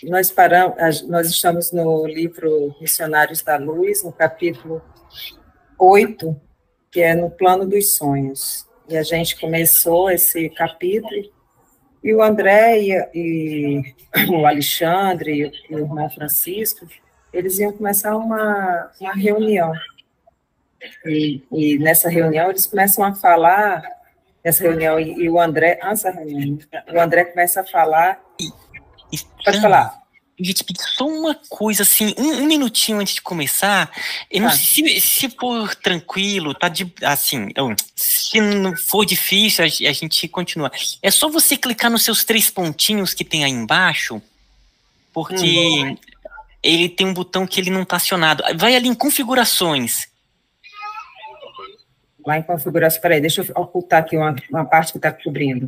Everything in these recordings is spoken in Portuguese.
nós estamos no livro Missionários da Luz, no capítulo 8, que é no plano dos sonhos. E a gente começou esse capítulo, e o André e o Alexandre e o irmão Francisco, eles iam começar uma reunião. E nessa reunião eles começam a falar, nessa reunião, e o André, antes da reunião, o André começa a falar. Pode falar. Eu ia te pedir só uma coisa, assim, um minutinho antes de começar. Eu não sei se for tranquilo, tá assim, se não for difícil, a gente continua. É só você clicar nos seus 3 pontinhos que tem aí embaixo, porque ele tem um botão que ele não tá acionado. Vai ali em configurações. Lá em configuração, peraí, deixa eu ocultar aqui uma parte que está cobrindo.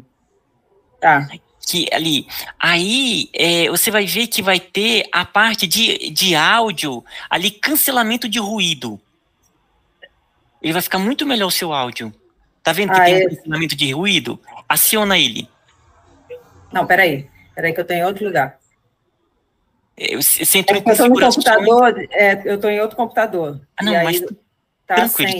Tá. Que ali, aí você vai ver que vai ter a parte de áudio, ali, cancelamento de ruído. Ele vai ficar muito melhor o seu áudio. Tá vendo que tem um cancelamento de ruído? Aciona ele. Não, peraí que eu tô em outro lugar. Você entrou em configurações. Eu tô em outro computador. Não, mas tá tranquilo.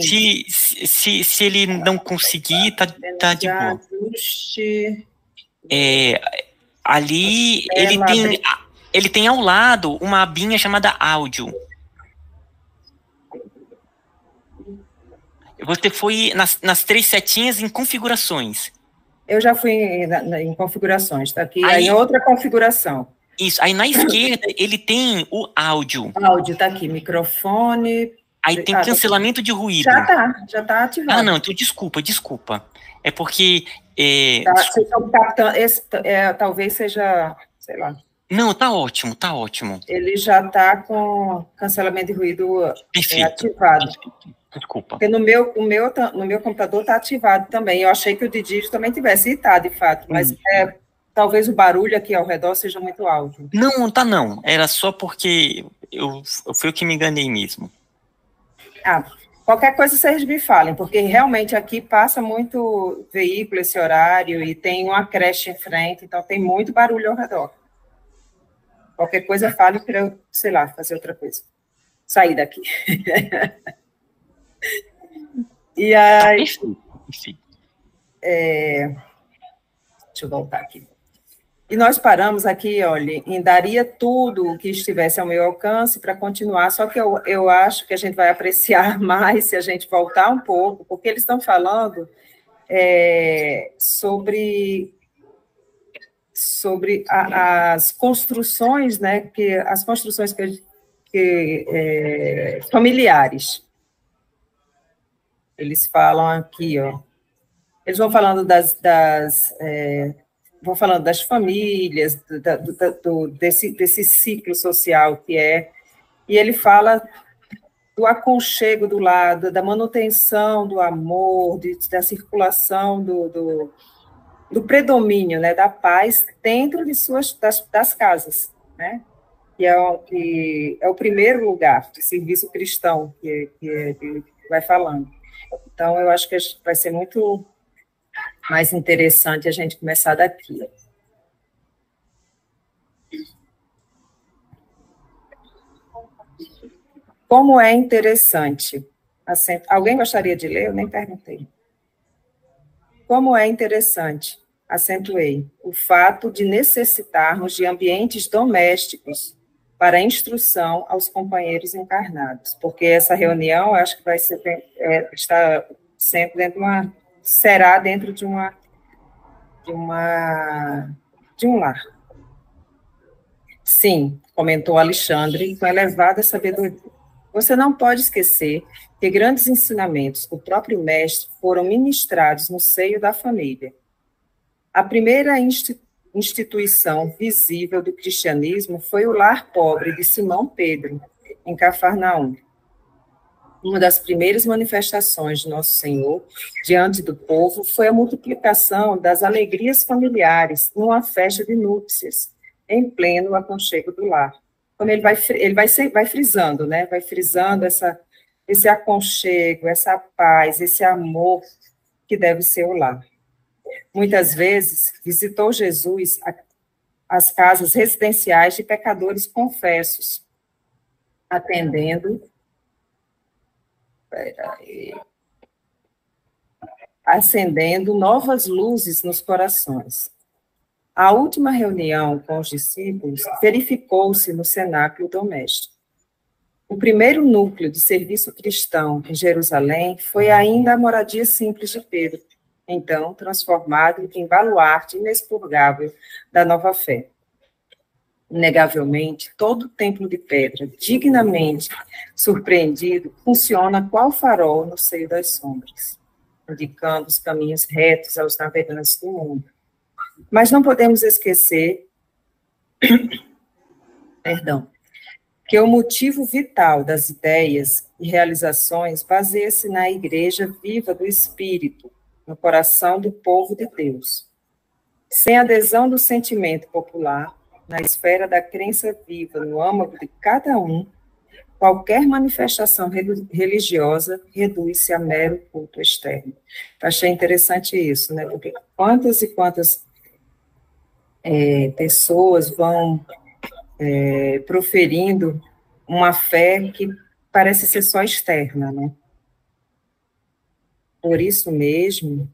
Se ele não conseguir, tá de boa. Ajuste. Ali ele tem ao lado uma abinha chamada áudio. Você foi nas 3 setinhas em configurações. Eu já fui em configurações, tá aqui. Aí outra configuração. Isso, aí na esquerda ele tem o áudio. Áudio, tá aqui, microfone. Aí tem cancelamento de ruído. Já tá ativado. Não, então desculpa. É porque... Vocês estão captando, talvez seja, sei lá. Não, tá ótimo. Ele já tá com cancelamento de ruído ativado. Desculpa. Porque no meu computador tá ativado também. Eu achei que o de Digio também tivesse, e tá, de fato, mas talvez o barulho aqui ao redor seja muito alto. Não. Era só porque fui eu que me enganei mesmo. Qualquer coisa vocês me falem, porque realmente aqui passa muito veículo esse horário e tem uma creche em frente, então tem muito barulho ao redor. Qualquer coisa fale para eu, sei lá, fazer outra coisa. Sair daqui. E aí... deixa eu voltar aqui. E nós paramos aqui, olha, em daria tudo o que estivesse ao meu alcance para continuar, só que eu acho que a gente vai apreciar mais se a gente voltar um pouco, porque eles estão falando sobre as construções, né, as construções familiares. Eles falam aqui, ó, eles vão falando vão falando das famílias, desse ciclo social que é, e ele fala do aconchego do lado, da manutenção do amor, da circulação do predomínio, né, da paz dentro de das casas, né, que é o primeiro lugar de serviço cristão que vai falando. Então, eu acho que vai ser muito mais interessante a gente começar daqui. Como é interessante. Alguém gostaria de ler? Eu nem perguntei. Como é interessante, acentuei, o fato de necessitarmos de ambientes domésticos para a instrução aos companheiros encarnados, porque essa reunião, acho que vai ser, está sempre será dentro de um lar. Sim, comentou Alexandre, com elevada sabedoria. Você não pode esquecer que grandes ensinamentos do próprio mestre foram ministrados no seio da família. A primeira instituição visível do cristianismo foi o lar pobre de Simão Pedro, em Cafarnaum. Uma das primeiras manifestações de Nosso Senhor diante do povo foi a multiplicação das alegrias familiares numa festa de núpcias, em pleno aconchego do lar. Como ele vai frisando, né? Vai frisando esse aconchego, essa paz, esse amor que deve ser o lar. Muitas vezes visitou Jesus as casas residenciais de pecadores confessos, acendendo novas luzes nos corações. A última reunião com os discípulos verificou-se no cenáculo doméstico. O primeiro núcleo de serviço cristão em Jerusalém foi ainda a moradia simples de Pedro, então transformado em baluarte inexpurgável da nova fé. Inegavelmente, todo o templo de pedra, dignamente surpreendido, funciona qual farol no seio das sombras, indicando os caminhos retos aos navegantes do mundo. Mas não podemos esquecer, que o motivo vital das ideias e realizações baseia-se na igreja viva do Espírito, no coração do povo de Deus. Sem adesão do sentimento popular, na esfera da crença viva no âmago de cada um, qualquer manifestação religiosa reduz-se a mero culto externo. Eu achei interessante isso, né? Porque quantas e quantas pessoas vão proferindo uma fé que parece ser só externa, né? Por isso mesmo,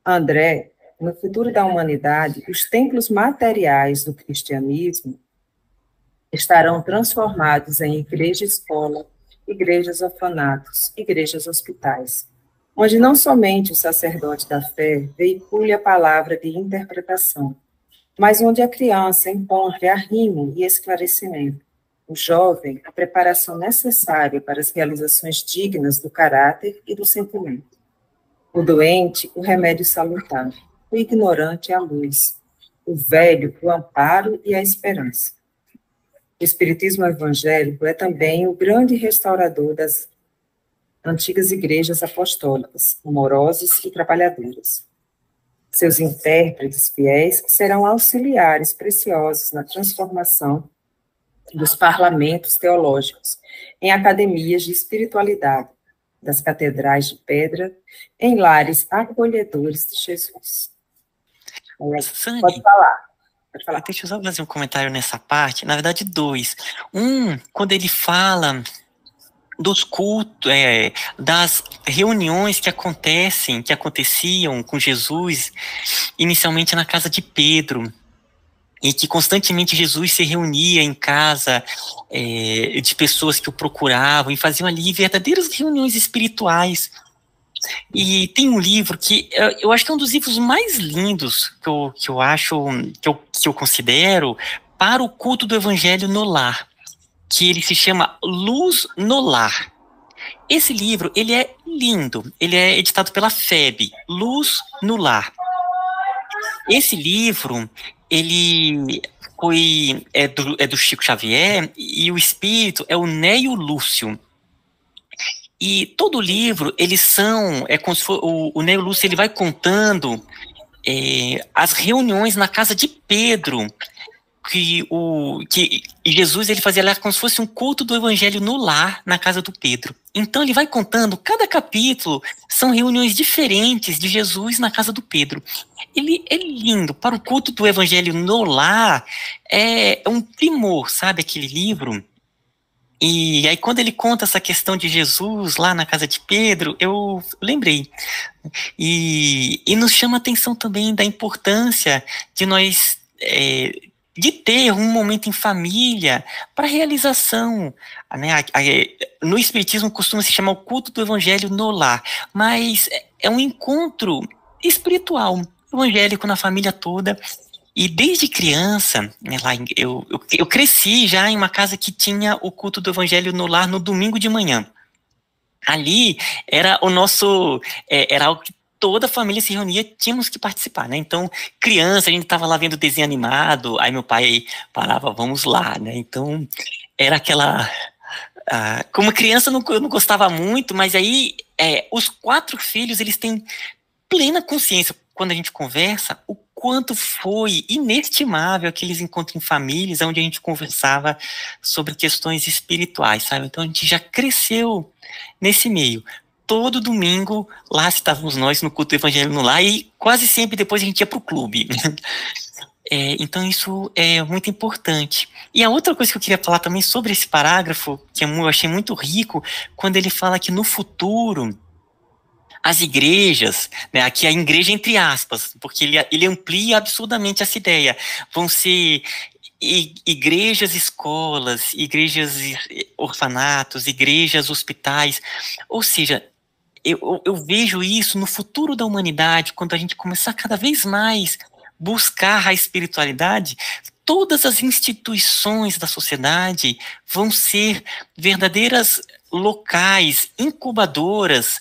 André, no futuro da humanidade, os templos materiais do cristianismo estarão transformados em igreja-escola, igrejas-orfanatos, igrejas-hospitais, onde não somente o sacerdote da fé veicule a palavra de interpretação, mas onde a criança encontre arrimo e esclarecimento, o jovem a preparação necessária para as realizações dignas do caráter e do sentimento, o doente o remédio salutar, o ignorante a luz, o velho o amparo e a esperança. O espiritismo evangélico é também o grande restaurador das antigas igrejas apostólicas, amorosas e trabalhadoras. Seus intérpretes fiéis serão auxiliares preciosos na transformação dos parlamentos teológicos em academias de espiritualidade, das catedrais de pedra, em lares acolhedores de Jesus. Sani, Pode falar. deixa eu só fazer um comentário nessa parte, na verdade dois. Quando ele fala dos cultos, das reuniões que aconteciam com Jesus, inicialmente na casa de Pedro, e que constantemente Jesus se reunia em casa de pessoas que o procuravam, e faziam ali verdadeiras reuniões espirituais. E tem um livro que eu acho que é um dos livros mais lindos que eu considero para o culto do Evangelho no lar, que ele se chama Luz no Lar. Esse livro, ele é lindo, ele é editado pela FEB, Luz no Lar. Esse livro, ele é do Chico Xavier, e o espírito é o Neio Lúcio. E todo o livro, como se for, o Neio Lúcio, ele vai contando as reuniões na casa de Pedro, que Jesus ele fazia lá como se fosse um culto do evangelho no lar, na casa do Pedro. Então ele vai contando, cada capítulo são reuniões diferentes de Jesus na casa do Pedro. Ele é lindo, para o culto do evangelho no lar, é um primor, sabe, aquele livro. E aí quando ele conta essa questão de Jesus lá na casa de Pedro, eu lembrei. E nos chama a atenção também da importância de nós de ter um momento em família para realização, né? No Espiritismo costuma se chamar o culto do Evangelho no lar, mas é um encontro espiritual, evangélico na família toda. E desde criança, né, eu cresci já em uma casa que tinha o culto do Evangelho no lar no domingo de manhã. Ali era o nosso, era algo que toda a família se reunia, tínhamos que participar, né? Então, criança, a gente estava lá vendo desenho animado, aí meu pai parava, vamos lá, né? Então, era aquela... como criança eu não gostava muito, mas aí os 4 filhos, eles têm plena consciência, quando a gente conversa, o quanto foi inestimável aqueles encontros em famílias, onde a gente conversava sobre questões espirituais, sabe? Então, a gente já cresceu nesse meio. todo domingo, lá estávamos nós no culto do Evangelho no Lar, e quase sempre depois a gente ia para o clube. Então isso é muito importante. E a outra coisa que eu queria falar também sobre esse parágrafo, que eu achei muito rico, quando ele fala que no futuro as igrejas, né, aqui a igreja entre aspas, porque ele amplia absurdamente essa ideia, vão ser igrejas, escolas, igrejas, orfanatos, igrejas, hospitais, ou seja, eu vejo isso no futuro da humanidade, quando a gente começar cada vez mais buscar a espiritualidade, todas as instituições da sociedade vão ser verdadeiras locais, incubadoras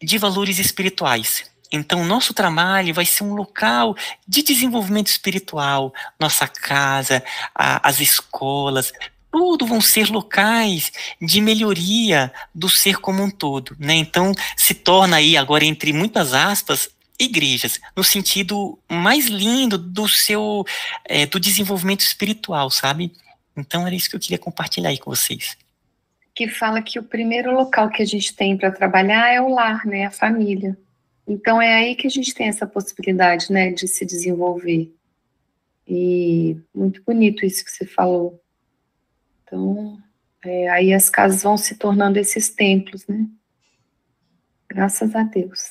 de valores espirituais. Então, nosso trabalho vai ser um local de desenvolvimento espiritual, nossa casa, as escolas, tudo vão ser locais de melhoria do ser como um todo, né? Então, se torna aí, agora entre muitas aspas, igrejas, no sentido mais lindo do do desenvolvimento espiritual, sabe? Então, era isso que eu queria compartilhar aí com vocês. Que fala que o primeiro local que a gente tem para trabalhar é o lar, né, a família. Então é aí que a gente tem essa possibilidade, né, de se desenvolver. E muito bonito isso que você falou. Então, aí as casas vão se tornando esses templos, né? Graças a Deus.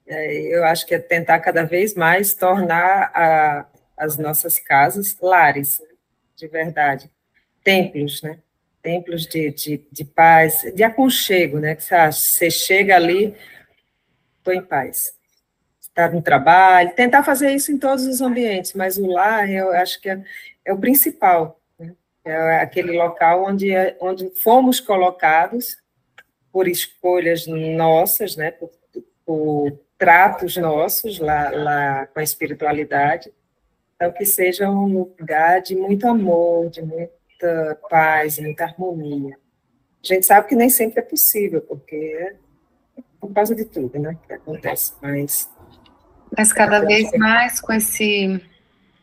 Eu acho que é tentar cada vez mais tornar as nossas casas lares, de verdade, templos, né? Templos de paz, de aconchego, né? Que você chega ali, estou em paz. Está no trabalho, tentar fazer isso em todos os ambientes, mas o lar, eu acho que é o principal, né? É aquele local onde fomos colocados por escolhas nossas, né? Por tratos nossos lá com a espiritualidade, então que seja um lugar de muito amor, de muita paz, muita harmonia. A gente sabe que nem sempre é possível, porque é por causa de tudo, né, que acontece, mas cada vez mais com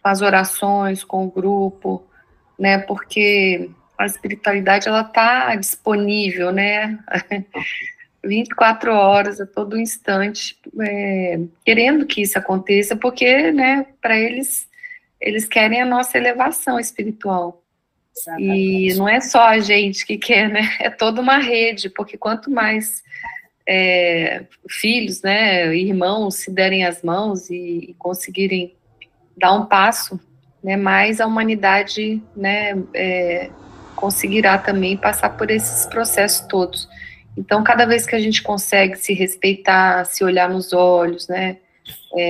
as orações, com o grupo, né, porque a espiritualidade, ela está disponível, né, 24 horas, a todo instante, querendo que isso aconteça, porque, né, para eles querem a nossa elevação espiritual. Exatamente. E não é só a gente que quer, né, é toda uma rede, porque quanto mais filhos, né, irmãos se derem as mãos e conseguirem dar um passo, né, mais a humanidade, né, conseguirá também passar por esses processos todos. Então, cada vez que a gente consegue se respeitar, se olhar nos olhos, né,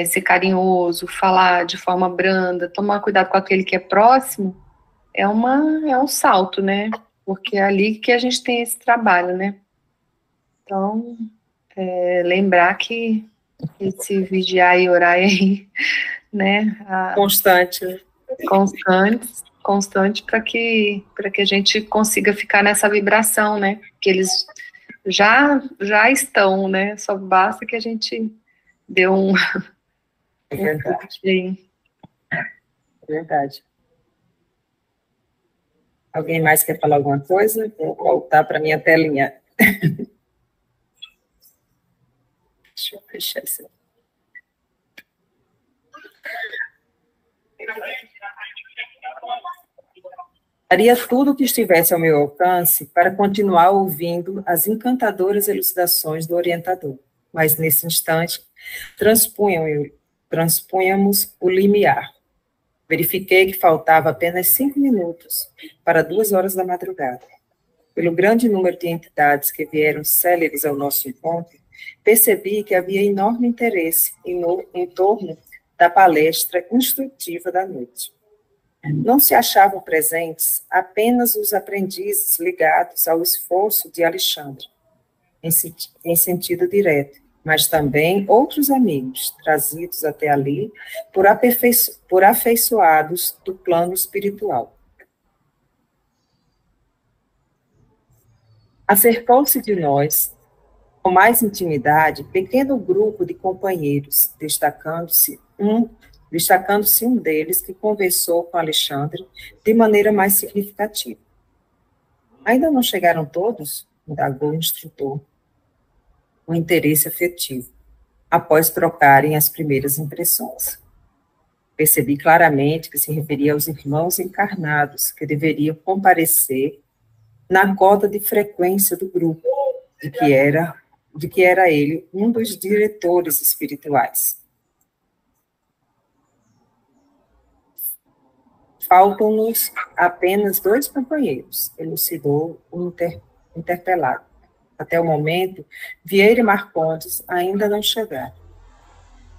ser carinhoso, falar de forma branda, tomar cuidado com aquele que é próximo, é um salto, né, porque é ali que a gente tem esse trabalho, né. Então, lembrar que esse vigiar e orar aí, né, constante para que a gente consiga ficar nessa vibração, né, que eles já estão, né, só basta que a gente dê um... É verdade. É verdade. Alguém mais quer falar alguma coisa? Vou voltar para a minha telinha. Deixa eu fechar isso. Faria tudo o que estivesse ao meu alcance para continuar ouvindo as encantadoras elucidações do orientador, mas nesse instante transpunhamos o limiar. Verifiquei que faltava apenas 5 minutos para 2 horas da madrugada. Pelo grande número de entidades que vieram céleres ao nosso encontro, percebi que havia enorme interesse em torno da palestra instrutiva da noite. Não se achavam presentes apenas os aprendizes ligados ao esforço de Alexandre, em sentido direto, mas também outros amigos, trazidos até ali por afeiçoados do plano espiritual. Acercou-se de nós, com mais intimidade, pequeno grupo de companheiros, destacando-se um deles que conversou com Alexandre de maneira mais significativa. Ainda não chegaram todos? Indagou o instrutor. o interesse afetivo, após trocarem as primeiras impressões. Percebi claramente que se referia aos irmãos encarnados, que deveriam comparecer na cota de frequência do grupo, de que era ele um dos diretores espirituais. Faltam-nos apenas 2 companheiros, elucidou o interpelado. Até o momento, Vieira e Marcondes ainda não chegaram.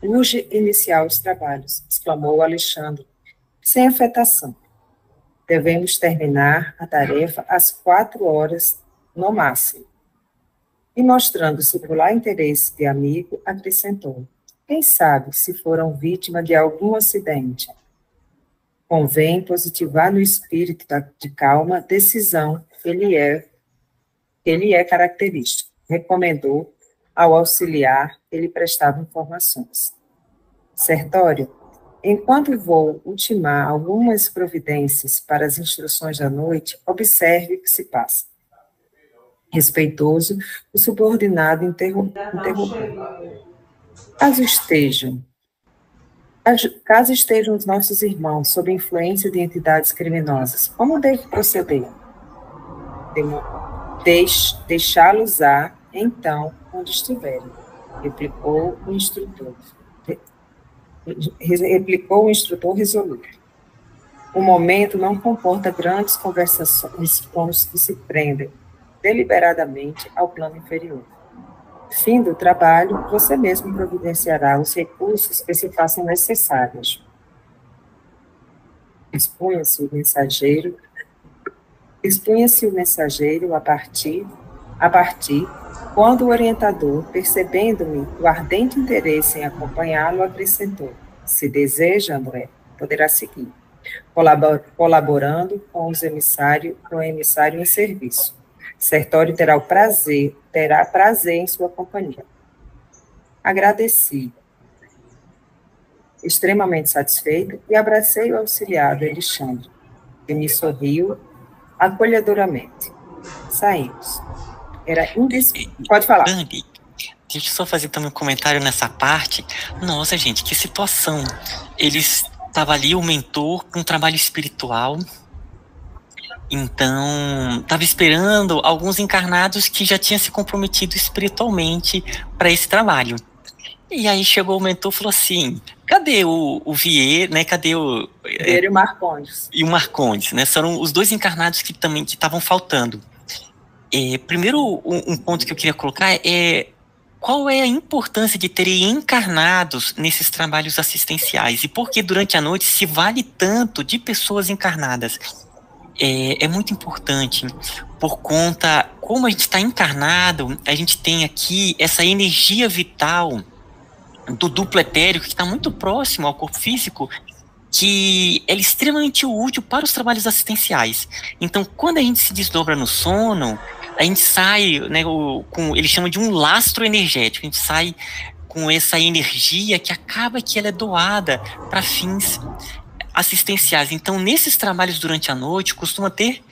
Urge iniciar os trabalhos, exclamou Alexandre, sem afetação. Devemos terminar a tarefa às 4 horas, no máximo. E mostrando singular interesse de amigo, acrescentou: quem sabe se foram vítimas de algum acidente? Convém positivar no espírito de calma decisão que ele é característico. Recomendou ao auxiliar que lhe prestava informações. Sertório, enquanto vou ultimar algumas providências para as instruções da noite, observe o que se passa. Respeitoso, o subordinado interrompeu. Caso estejam os nossos irmãos sob influência de entidades criminosas, como devo proceder? Deixá-los então, onde estiverem, replicou o instrutor resoluto. O momento não comporta grandes conversações com os que se prendem deliberadamente ao plano inferior. Fim do trabalho, você mesmo providenciará os recursos que se façam necessários. Expunha-se o mensageiro a partir, quando o orientador, percebendo-me o ardente interesse em acompanhá-lo, acrescentou: se deseja, André, poderá seguir, colaborando com o emissário em serviço. Sertório terá prazer em sua companhia. Agradeci, extremamente satisfeito, e abracei o auxiliado Alexandre, que me sorriu acolhedoramente. Saímos. Pode falar. Dani, deixa eu só fazer também um comentário nessa parte. Nossa, gente, que situação. Eles estavam ali, o mentor, com um trabalho espiritual. Então, estava esperando alguns encarnados que já tinham se comprometido espiritualmente para esse trabalho. E aí chegou o mentor e falou assim: cadê o Vieira, né? Cadê o Vieira e o Marcondes? E o Marcondes, né? Foram os 2 encarnados que estavam faltando. Primeiro, um ponto que eu queria colocar é qual é a importância de terem encarnados nesses trabalhos assistenciais e por que durante a noite se vale tanto de pessoas encarnadas. É muito importante, por conta, como a gente está encarnado, a gente tem aqui essa energia vital do duplo etérico, que está muito próximo ao corpo físico, que é extremamente útil para os trabalhos assistenciais. Então, quando a gente se desdobra no sono, a gente sai, né, eles chamam de um lastro energético, a gente sai com essa energia que acaba que ela é doada para fins assistenciais. Então, nesses trabalhos durante a noite, costuma ter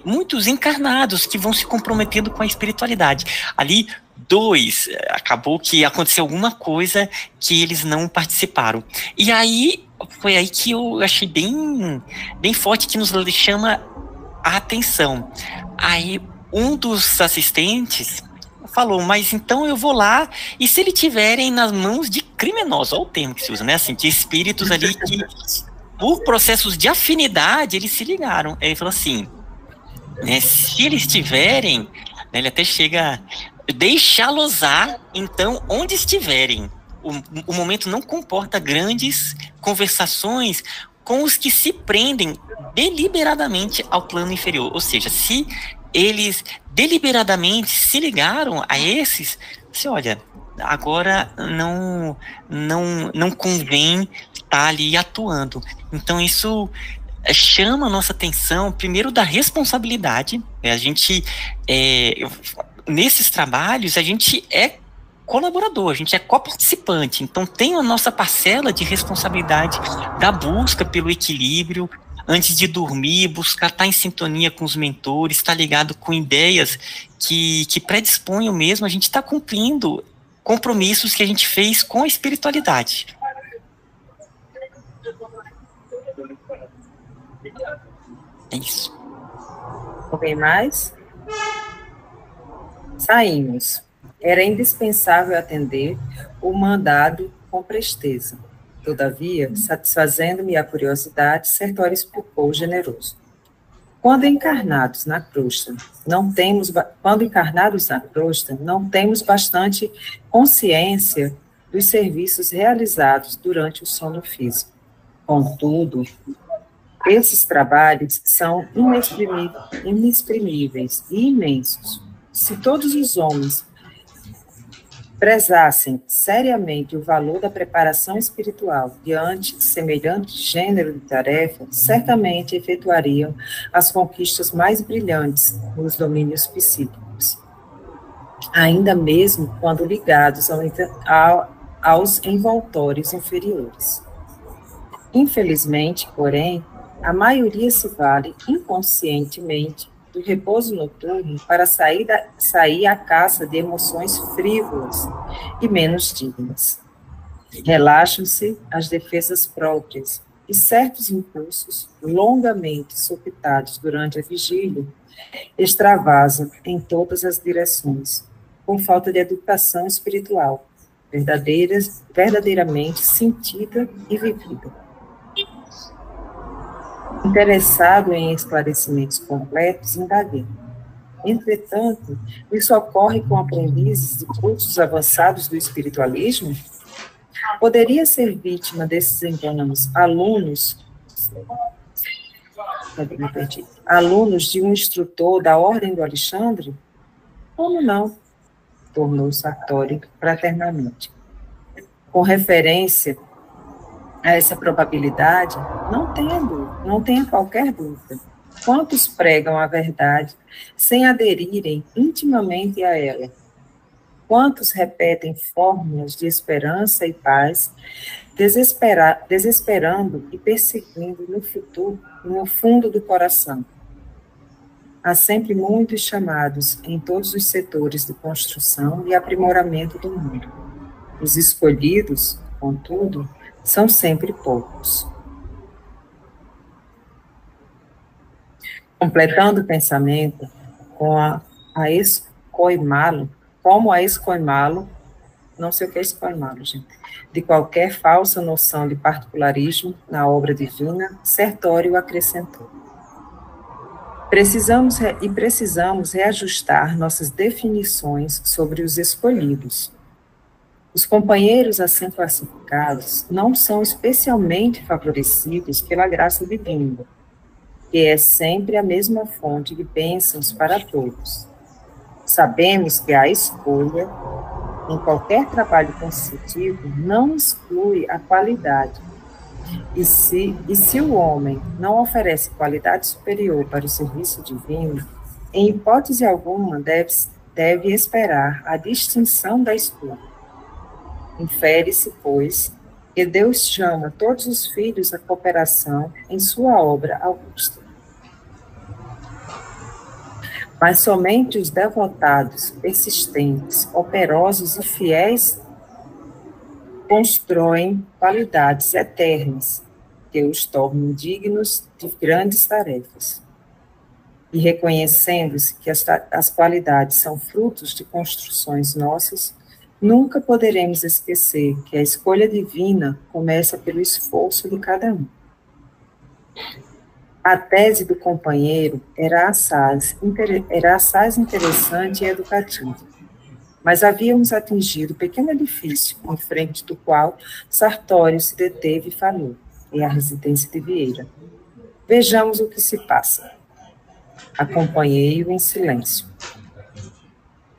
muitos encarnados que vão se comprometendo com a espiritualidade. Ali, 2, acabou que aconteceu alguma coisa que eles não participaram. E aí, foi aí que eu achei bem forte, que nos chama a atenção. Aí, um dos assistentes falou: mas então eu vou lá, e se eles tiverem nas mãos de criminosos, olha o termo que se usa, né, assim, de espíritos ali que, por processos de afinidade, eles se ligaram. Aí ele falou assim, né, se eles tiverem, né, ele até chega, deixá-los então, onde estiverem. O momento não comporta grandes conversações com os que se prendem deliberadamente ao plano inferior, ou seja, se eles deliberadamente se ligaram a esses, se olha, agora não convém estar ali atuando. Então isso chama a nossa atenção, primeiro, da responsabilidade. A gente, nesses trabalhos, a gente é colaborador, a gente é coparticipante, então tem a nossa parcela de responsabilidade da busca pelo equilíbrio, antes de dormir, buscar estar em sintonia com os mentores, estar ligado com ideias que predisponham mesmo, a gente está cumprindo compromissos que a gente fez com a espiritualidade. É isso. Alguém mais? Saímos. Era indispensável atender o mandado com presteza. Todavia, satisfazendo-me a curiosidade, Sertório explicou generoso. Quando encarnados na crosta, não temos bastante consciência dos serviços realizados durante o sono físico. Contudo, esses trabalhos são inexprimíveis e imensos. Se todos os homens prezassem seriamente o valor da preparação espiritual diante de semelhante gênero de tarefa, certamente efetuariam as conquistas mais brilhantes nos domínios psíquicos, ainda mesmo quando ligados aos envoltórios inferiores. Infelizmente, porém, a maioria se vale inconscientemente do repouso noturno para sair à caça de emoções frívolas e menos dignas. Relaxam-se as defesas próprias e certos impulsos, longamente sopitados durante a vigília, extravasam em todas as direções, por falta de educação espiritual, verdadeiramente sentida e vivida. Interessado em esclarecimentos completos, indaguei. Entretanto, isso ocorre com aprendizes de cursos avançados do espiritualismo? Poderia ser vítima desses enganos alunos de um instrutor da Ordem do Alexandre? Como não? Tornou Sartori fraternamente. Com referência a essa probabilidade, não tenha qualquer dúvida. Quantos pregam a verdade sem aderirem intimamente a ela? Quantos repetem fórmulas de esperança e paz, desesperando e perseguindo no futuro, no fundo do coração? Há sempre muitos chamados em todos os setores de construção e aprimoramento do mundo. Os escolhidos, contudo, são sempre poucos. Completando o pensamento como a escoimá-lo, não sei o que é escoimá-lo, gente, de qualquer falsa noção de particularismo na obra divina, Sertório acrescentou. Precisamos reajustar nossas definições sobre os escolhidos. Os companheiros assim classificados não são especialmente favorecidos pela graça divina, que é sempre a mesma fonte de bênçãos para todos. Sabemos que a escolha, em qualquer trabalho consecutivo, não exclui a qualidade. E se o homem não oferece qualidade superior para o serviço divino, em hipótese alguma deve esperar a distinção da escolha. Infere-se, pois, que Deus chama todos os filhos à cooperação em sua obra augusta. Mas somente os devotados, persistentes, operosos e fiéis constroem qualidades eternas que os tornam dignos de grandes tarefas. E reconhecendo-se que as qualidades são frutos de construções nossas, nunca poderemos esquecer que a escolha divina começa pelo esforço de cada um. A tese do companheiro era assaz interessante e educativa, mas havíamos atingido o pequeno edifício em frente do qual Sartório se deteve e falou, em a residência de Vieira. Vejamos o que se passa. Acompanhei-o em silêncio.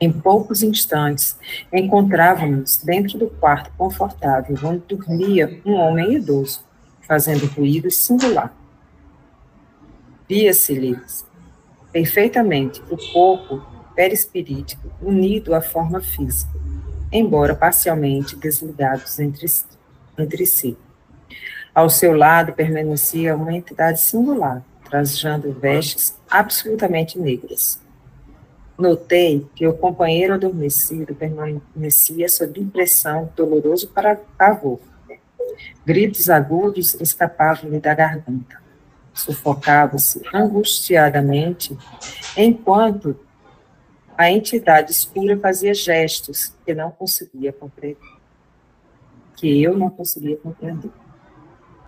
Em poucos instantes, encontrávamos dentro do quarto confortável, onde dormia um homem idoso, fazendo ruído singular. Via-se-lhes perfeitamente o corpo perispirítico unido à forma física, embora parcialmente desligados entre si. Ao seu lado permanecia uma entidade singular, trajando vestes absolutamente negras. Notei que o companheiro adormecido permanecia sob impressão doloroso pavor. Gritos agudos escapavam-lhe da garganta. Sufocava-se angustiadamente, enquanto a entidade escura fazia gestos que eu não conseguia compreender.